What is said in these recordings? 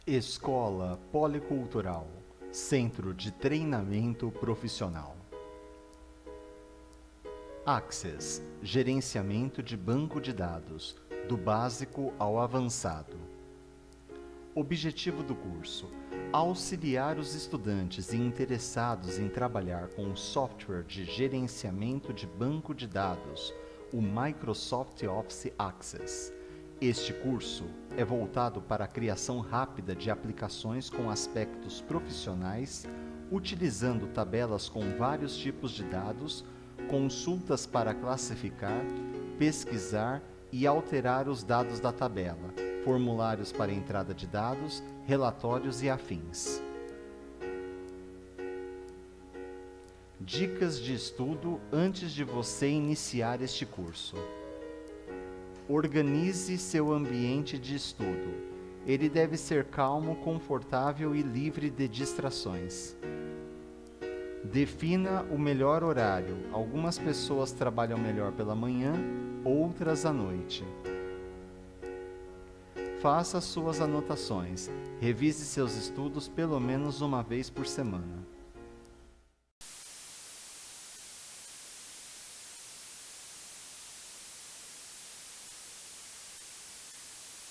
Escola Policultural, Centro de Treinamento Profissional. Access, gerenciamento de banco de dados, do básico ao avançado. Objetivo do curso: auxiliar os estudantes e interessados em trabalhar com o software de gerenciamento de banco de dados, o Microsoft Office Access. Este curso é voltado para a criação rápida de aplicações com aspectos profissionais, utilizando tabelas com vários tipos de dados, consultas para classificar, pesquisar e alterar os dados da tabela, formulários para entrada de dados, relatórios e afins. Dicas de estudo antes de você iniciar este curso. Organize seu ambiente de estudo. Ele deve ser calmo, confortável e livre de distrações. Defina o melhor horário. Algumas pessoas trabalham melhor pela manhã, outras à noite. Faça suas anotações. Revise seus estudos pelo menos uma vez por semana.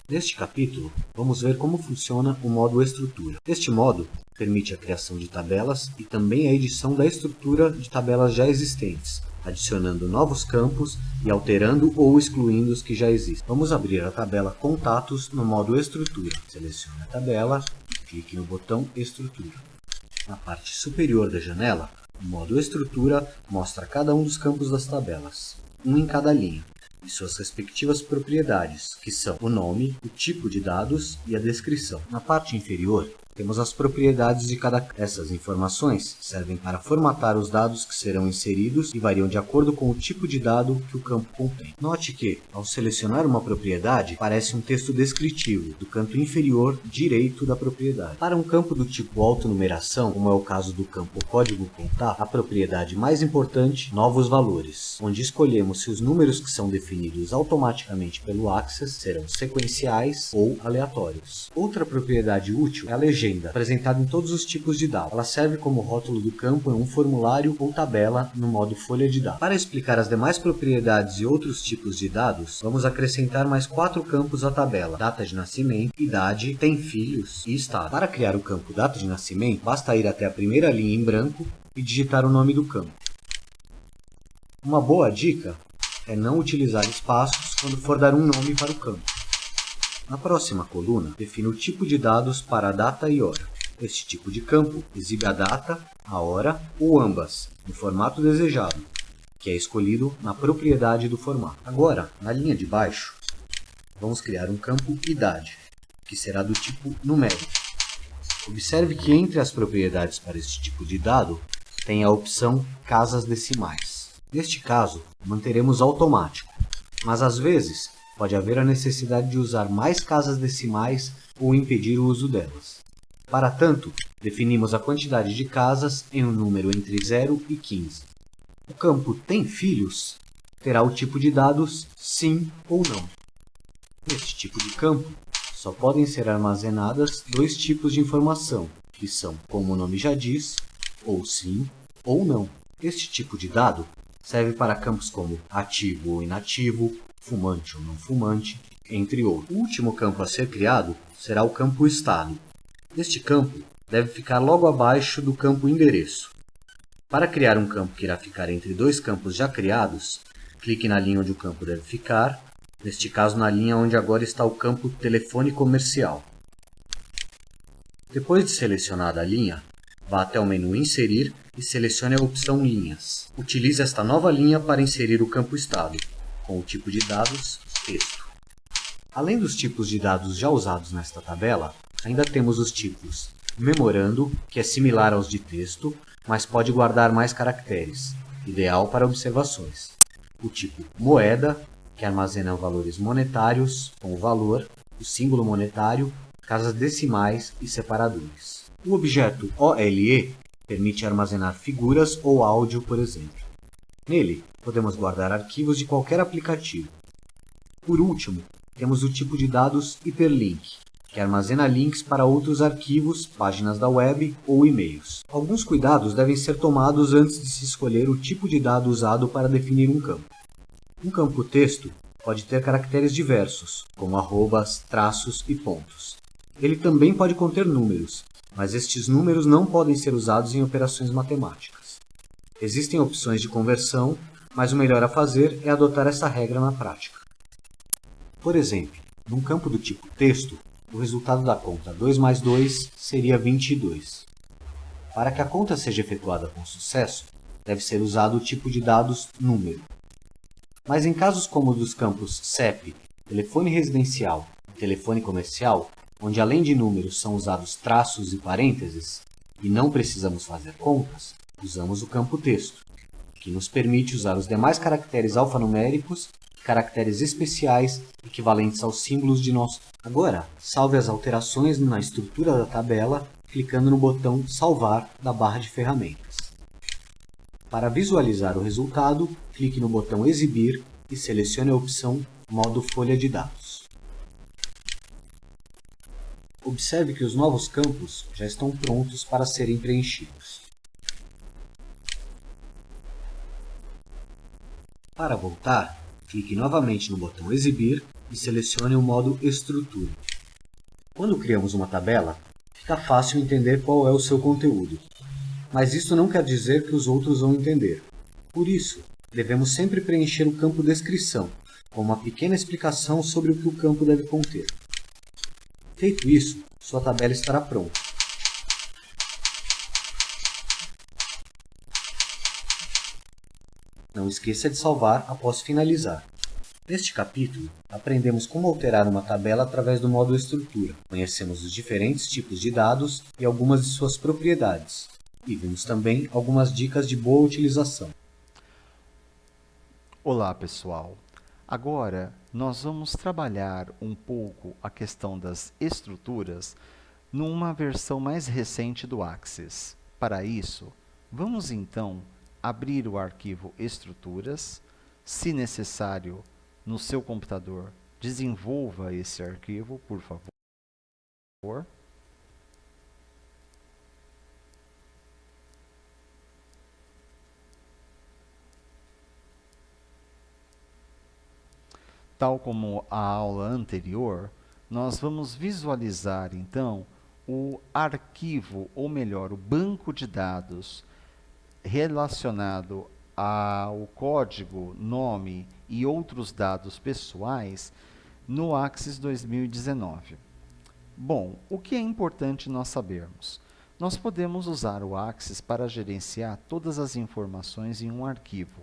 Neste capítulo, vamos ver como funciona o modo estrutura. Este modo permite a criação de tabelas e também a edição da estrutura de tabelas já existentes, adicionando novos campos e alterando ou excluindo os que já existem. Vamos abrir a tabela Contatos no modo Estrutura. Selecione a tabela e clique no botão Estrutura. Na parte superior da janela, o modo Estrutura mostra cada um dos campos das tabelas, um em cada linha, e suas respectivas propriedades, que são o nome, o tipo de dados e a descrição. Na parte inferior, temos as propriedades de cada. Essas informações servem para formatar os dados que serão inseridos e variam de acordo com o tipo de dado que o campo contém. Note que, ao selecionar uma propriedade, aparece um texto descritivo do canto inferior direito da propriedade. Para um campo do tipo autonumeração, como é o caso do campo código contar, a propriedade mais importante, novos valores, onde escolhemos se os números que são definidos automaticamente pelo Access serão sequenciais ou aleatórios. Outra propriedade útil é a legenda, apresentada em todos os tipos de dados. Ela serve como rótulo do campo em um formulário ou tabela no modo folha de dados. Para explicar as demais propriedades e outros tipos de dados, vamos acrescentar mais 4 campos à tabela: data de nascimento, idade, tem filhos e estado. Para criar o campo data de nascimento, basta ir até a primeira linha em branco e digitar o nome do campo. Uma boa dica é não utilizar espaços quando for dar um nome para o campo. Na próxima coluna, defina o tipo de dados para a data e hora. Este tipo de campo exibe a data, a hora ou ambas, no formato desejado, que é escolhido na propriedade do formato. Agora, na linha de baixo, vamos criar um campo idade, que será do tipo numérico. Observe que entre as propriedades para este tipo de dado, tem a opção casas decimais. Neste caso, manteremos automático, mas às vezes pode haver a necessidade de usar mais casas decimais ou impedir o uso delas. Para tanto, definimos a quantidade de casas em um número entre 0 e 15. O campo tem filhos terá o tipo de dados sim ou não. Neste tipo de campo, só podem ser armazenadas 2 tipos de informação, que são, como o nome já diz, ou sim ou não. Este tipo de dado serve para campos como ativo ou inativo, fumante ou não fumante, entre outros. O último campo a ser criado será o campo estado. Este campo deve ficar logo abaixo do campo endereço. Para criar um campo que irá ficar entre 2 campos já criados, clique na linha onde o campo deve ficar, neste caso na linha onde agora está o campo telefone comercial. Depois de selecionada a linha, vá até o menu Inserir e selecione a opção Linhas. Utilize esta nova linha para inserir o campo estado, com o tipo de dados texto. Além dos tipos de dados já usados nesta tabela, ainda temos os tipos memorando, que é similar aos de texto, mas pode guardar mais caracteres, ideal para observações. o tipo moeda, que armazena valores monetários com o valor, o símbolo monetário, casas decimais e separadores. O objeto OLE permite armazenar figuras ou áudio, por exemplo. Nele, podemos guardar arquivos de qualquer aplicativo. Por último, temos o tipo de dados hiperlink, que armazena links para outros arquivos, páginas da web ou e-mails. Alguns cuidados devem ser tomados antes de se escolher o tipo de dado usado para definir um campo. Um campo texto pode ter caracteres diversos, como arrobas, traços e pontos. Ele também pode conter números, mas estes números não podem ser usados em operações matemáticas. Existem opções de conversão, mas o melhor a fazer é adotar essa regra na prática. Por exemplo, num campo do tipo texto, o resultado da conta 2 mais 2 seria 22. Para que a conta seja efetuada com sucesso, deve ser usado o tipo de dados número. Mas em casos como o dos campos CEP, telefone residencial e telefone comercial, onde além de números são usados traços e parênteses, e não precisamos fazer contas, usamos o campo texto, que nos permite usar os demais caracteres alfanuméricos e caracteres especiais equivalentes aos símbolos de nosso. Agora, salve as alterações na estrutura da tabela clicando no botão Salvar da barra de ferramentas. Para visualizar o resultado, clique no botão Exibir e selecione a opção Modo Folha de Dados. Observe que os novos campos já estão prontos para serem preenchidos. Para voltar, clique novamente no botão Exibir e selecione o modo Estrutura. Quando criamos uma tabela, fica fácil entender qual é o seu conteúdo, mas isso não quer dizer que os outros vão entender. Por isso, devemos sempre preencher o campo Descrição, com uma pequena explicação sobre o que o campo deve conter. Feito isso, sua tabela estará pronta. Não esqueça de salvar após finalizar. Neste capítulo, aprendemos como alterar uma tabela através do modo Estrutura. Conhecemos os diferentes tipos de dados e algumas de suas propriedades. E vimos também algumas dicas de boa utilização. Olá, pessoal! Agora, nós vamos trabalhar um pouco a questão das estruturas numa versão mais recente do Axis. Para isso, vamos então abrir o arquivo Estruturas. Se necessário, no seu computador, desenvolva esse arquivo, por favor. Tal como a aula anterior, nós vamos visualizar então o arquivo, ou melhor, o banco de dados relacionado ao código, nome e outros dados pessoais no Axis 2019. Bom, o que é importante nós sabermos? Nós podemos usar o Axis para gerenciar todas as informações em um arquivo.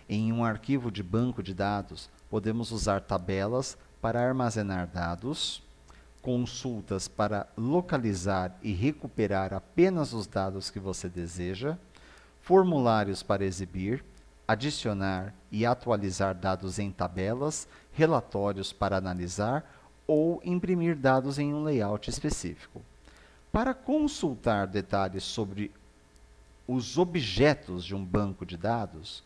Em um arquivo de banco de dados, podemos usar tabelas para armazenar dados, consultas para localizar e recuperar apenas os dados que você deseja, formulários para exibir, adicionar e atualizar dados em tabelas, relatórios para analisar ou imprimir dados em um layout específico. Para consultar detalhes sobre os objetos de um banco de dados,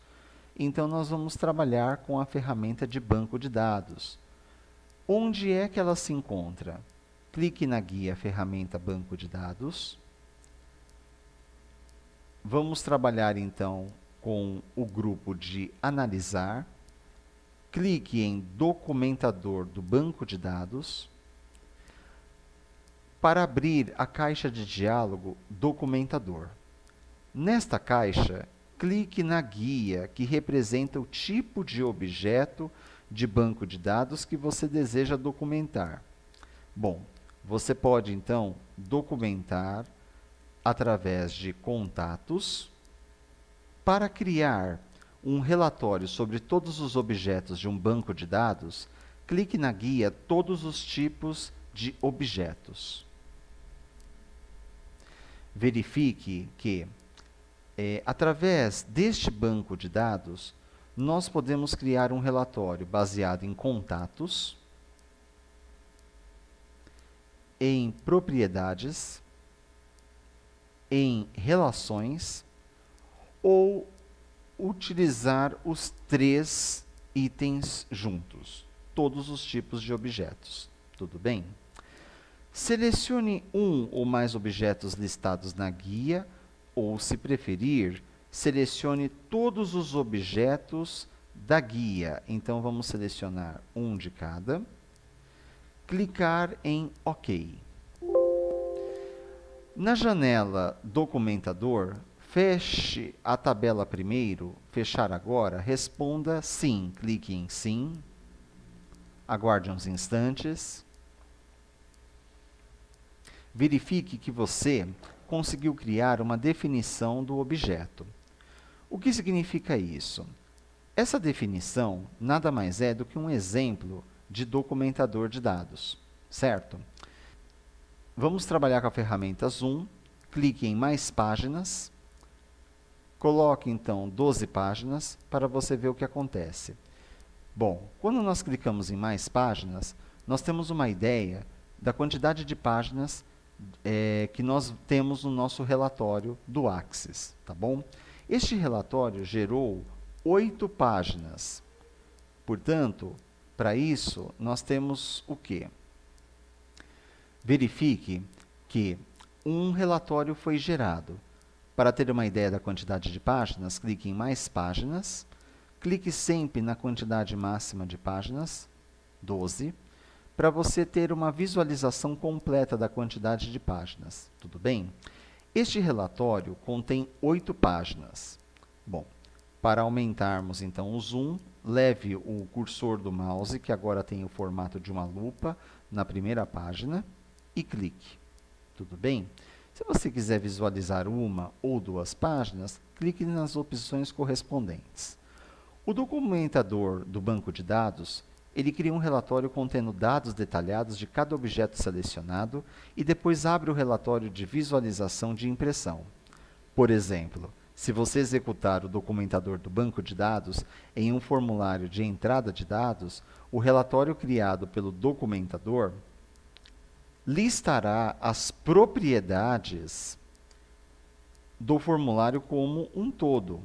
então nós vamos trabalhar com a ferramenta de banco de dados. Onde é que ela se encontra? Clique na guia Ferramenta Banco de Dados. Vamos trabalhar então com o grupo de Analisar. Clique em Documentador do banco de dados. Para abrir a caixa de diálogo Documentador. Nesta caixa, clique na guia que representa o tipo de objeto de banco de dados que você deseja documentar. Bom, você pode então documentar através de contatos. Para criar um relatório sobre todos os objetos de um banco de dados, clique na guia Todos os tipos de objetos. Verifique que, através deste banco de dados, nós podemos criar um relatório baseado em contatos, em propriedades, em relações, ou utilizar os 3 itens juntos, todos os tipos de objetos. Tudo bem? Selecione um ou mais objetos listados na guia, ou, se preferir, selecione todos os objetos da guia. Então, vamos selecionar um de cada. Clicar em OK. Na janela Documentador, feche a tabela primeiro, fechar agora, responda sim. Clique em sim. Aguarde uns instantes. Verifique que você conseguiu criar uma definição do objeto. O que significa isso? Essa definição nada mais é do que um exemplo de documentador de dados, certo? Vamos trabalhar com a ferramenta Zoom. Clique em mais páginas. Coloque então 12 páginas para você ver o que acontece. Bom, quando nós clicamos em mais páginas, nós temos uma ideia da quantidade de páginas que nós temos no nosso relatório do Axis, tá bom? Este relatório gerou 8 páginas. Portanto, para isso, nós temos o quê? Verifique que um relatório foi gerado. Para ter uma ideia da quantidade de páginas, clique em mais páginas. Clique sempre na quantidade máxima de páginas, 12, para você ter uma visualização completa da quantidade de páginas. Tudo bem? Este relatório contém 8 páginas. Bom, para aumentarmos então o zoom, leve o cursor do mouse, que agora tem o formato de uma lupa, na primeira página e clique. Tudo bem? Se você quiser visualizar uma ou 2 páginas, clique nas opções correspondentes. O documentador do banco de dados, ele cria um relatório contendo dados detalhados de cada objeto selecionado e depois abre o relatório de visualização de impressão. Por exemplo, se você executar o documentador do banco de dados em um formulário de entrada de dados, o relatório criado pelo documentador listará as propriedades do formulário como um todo,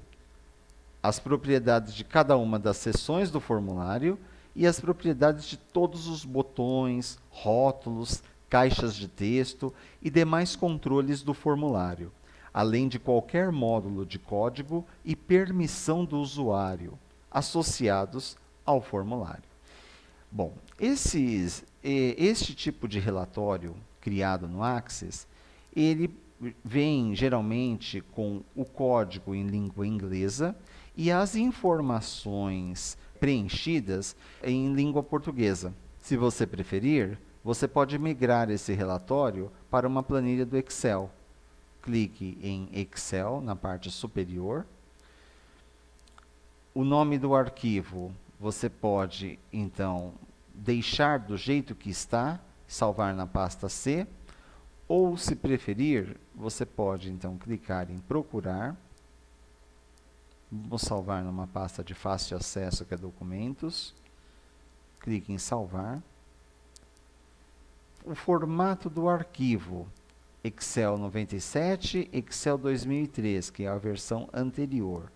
as propriedades de cada uma das seções do formulário e as propriedades de todos os botões, rótulos, caixas de texto e demais controles do formulário, além de qualquer módulo de código e permissão do usuário associados ao formulário. Bom, este tipo de relatório criado no Axis, ele vem geralmente com o código em língua inglesa e as informações preenchidas em língua portuguesa. Se você preferir, você pode migrar esse relatório para uma planilha do Excel. Clique em Excel na parte superior. O nome do arquivo você pode, então, deixar do jeito que está, salvar na pasta C, ou, se preferir, você pode, então, clicar em procurar. Vamos salvar numa pasta de fácil acesso, que é documentos. Clique em salvar. O formato do arquivo, Excel 97, Excel 2003, que é a versão anterior,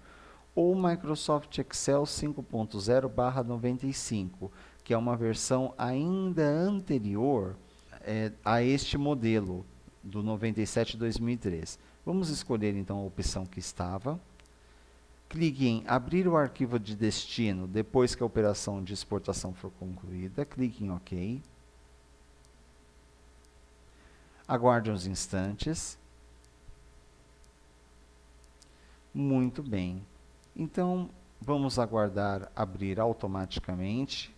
ou Microsoft Excel 5.0/95, que é uma versão ainda anterior a este modelo do 97/2003. Vamos escolher então a opção que estava. Clique em abrir o arquivo de destino depois que a operação de exportação for concluída. Clique em OK. Aguarde uns instantes. Muito bem. Então, vamos aguardar abrir automaticamente.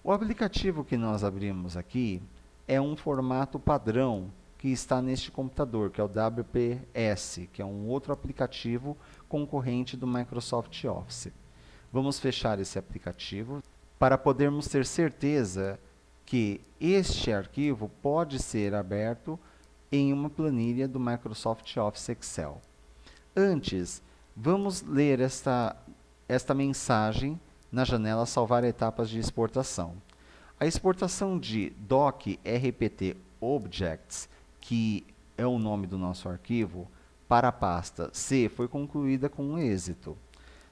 O aplicativo que nós abrimos aqui é um formato padrão que está neste computador, que é o WPS, que é um outro aplicativo concorrente do Microsoft Office. Vamos fechar esse aplicativo para podermos ter certeza que este arquivo pode ser aberto em uma planilha do Microsoft Office Excel. Antes, vamos ler esta mensagem na janela Salvar etapas de exportação. A exportação de doc rpt objects, que é o nome do nosso arquivo, para a pasta C foi concluída com êxito.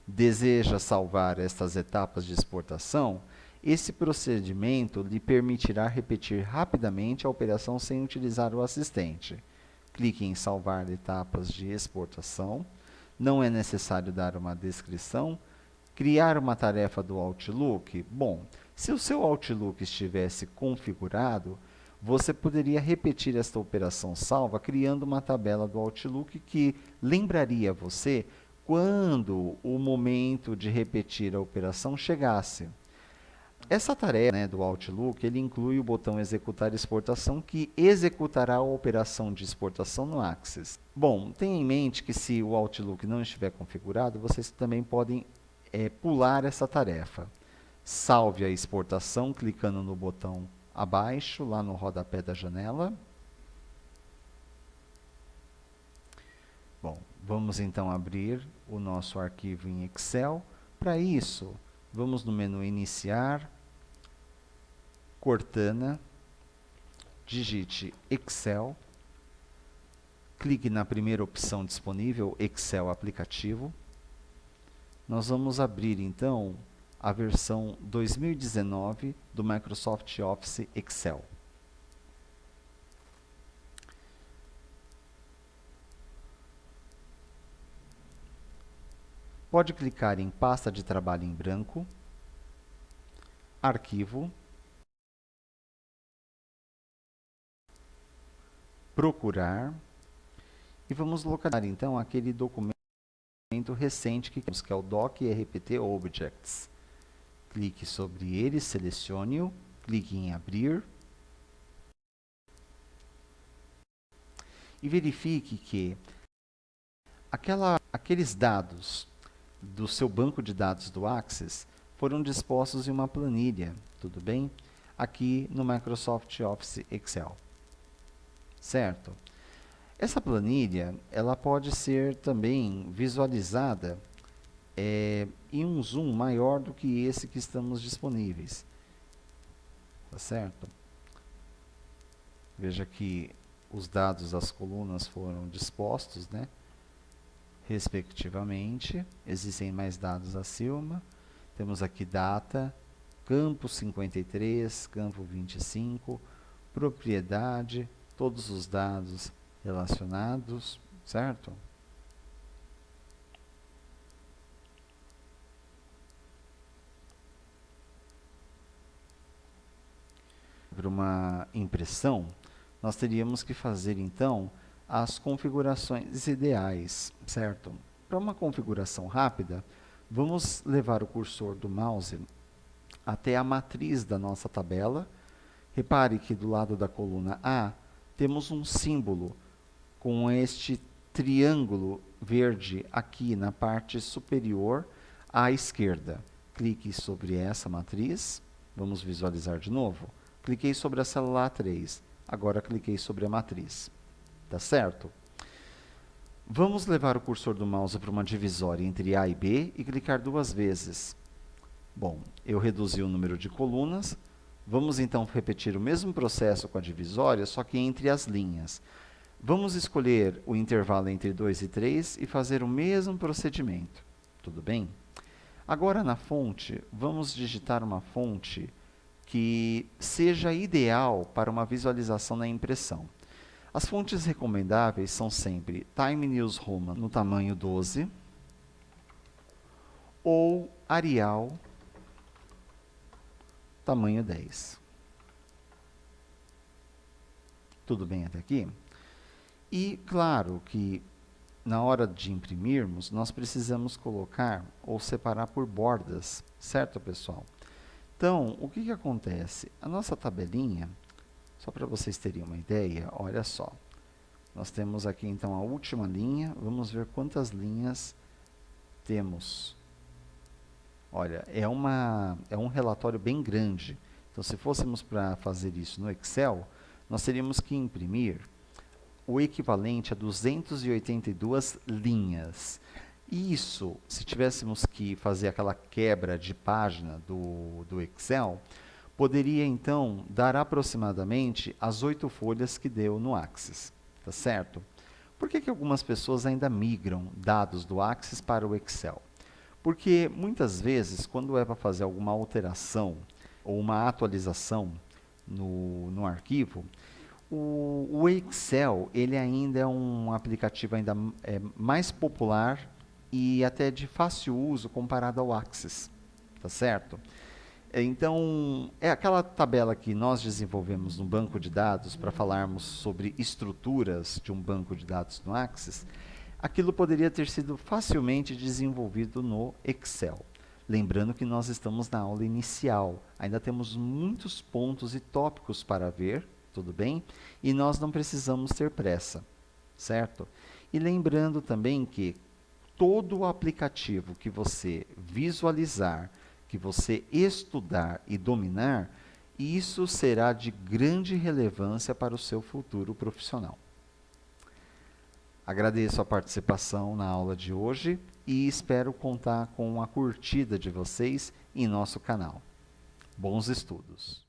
Deseja salvar estas etapas de exportação? Esse procedimento lhe permitirá repetir rapidamente a operação sem utilizar o assistente. Clique em Salvar etapas de exportação. Não é necessário dar uma descrição. Criar uma tarefa do Outlook? Bom, se o seu Outlook estivesse configurado, você poderia repetir esta operação salva criando uma tabela do Outlook que lembraria você quando o momento de repetir a operação chegasse. Essa tarefa, né, do Outlook, ele inclui o botão Executar exportação, que executará a operação de exportação no Access. Bom, tenha em mente que se o Outlook não estiver configurado, vocês também podem pular essa tarefa. Salve a exportação clicando no botão abaixo, lá no rodapé da janela. Bom, vamos então abrir o nosso arquivo em Excel. Para isso, vamos no menu Iniciar, Cortana, digite Excel, clique na primeira opção disponível, Excel Aplicativo. Nós vamos abrir então a versão 2019 do Microsoft Office Excel. Pode clicar em Pasta de trabalho em branco, Arquivo, Procurar, e vamos localizar então aquele documento recente que é o doc rpt objects. Clique sobre ele, selecione-o, clique em Abrir e verifique que aqueles dados do seu banco de dados do Access foram dispostos em uma planilha, tudo bem? Aqui no Microsoft Office Excel, certo? Essa planilha, ela pode ser também visualizada em um zoom maior do que esse que estamos disponíveis, tá certo? Veja que os dados das colunas foram dispostos, né, respectivamente. Existem mais dados acima. Temos aqui data, campo 53, campo 25, propriedade, todos os dados relacionados, certo? Para uma impressão, nós teríamos que fazer então as configurações ideais, certo? Para uma configuração rápida, vamos levar o cursor do mouse até a matriz da nossa tabela. Repare que do lado da coluna A temos um símbolo com este triângulo verde aqui na parte superior à esquerda. Clique sobre essa matriz. Vamos visualizar de novo. Cliquei sobre a célula A3. Agora cliquei sobre a matriz. Tá certo? Vamos levar o cursor do mouse para uma divisória entre A e B e clicar duas vezes. Bom, eu reduzi o número de colunas. Vamos então repetir o mesmo processo com a divisória, só que entre as linhas. Vamos escolher o intervalo entre 2 e 3 e fazer o mesmo procedimento. Tudo bem? Agora na fonte, vamos digitar uma fonte que seja ideal para uma visualização na impressão. As fontes recomendáveis são sempre Time News Roman no tamanho 12 ou Arial tamanho 10. Tudo bem até aqui? E claro que na hora de imprimirmos, nós precisamos colocar ou separar por bordas, certo, pessoal? Então, o que acontece? A nossa tabelinha, só para vocês terem uma ideia, olha só. Nós temos aqui, então, a última linha. Vamos ver quantas linhas temos. Olha, é um relatório bem grande. Então, se fôssemos para fazer isso no Excel, nós teríamos que imprimir o equivalente a 282 linhas. Isso, se tivéssemos que fazer aquela quebra de página do Excel, poderia então dar aproximadamente as 8 folhas que deu no Axis, tá certo? Por que algumas pessoas ainda migram dados do Axis para o Excel? Porque muitas vezes, quando é para fazer alguma alteração ou uma atualização no arquivo, o Excel ele ainda é um aplicativo ainda mais popular e até de fácil uso comparado ao Axis, tá certo? Então, é aquela tabela que nós desenvolvemos no banco de dados para falarmos sobre estruturas de um banco de dados no Axis, aquilo poderia ter sido facilmente desenvolvido no Excel. Lembrando que nós estamos na aula inicial, ainda temos muitos pontos e tópicos para ver, tudo bem? E nós não precisamos ter pressa, certo? E lembrando também que todo o aplicativo que você visualizar, que você estudar e dominar, isso será de grande relevância para o seu futuro profissional. Agradeço a participação na aula de hoje e espero contar com a curtida de vocês em nosso canal. Bons estudos!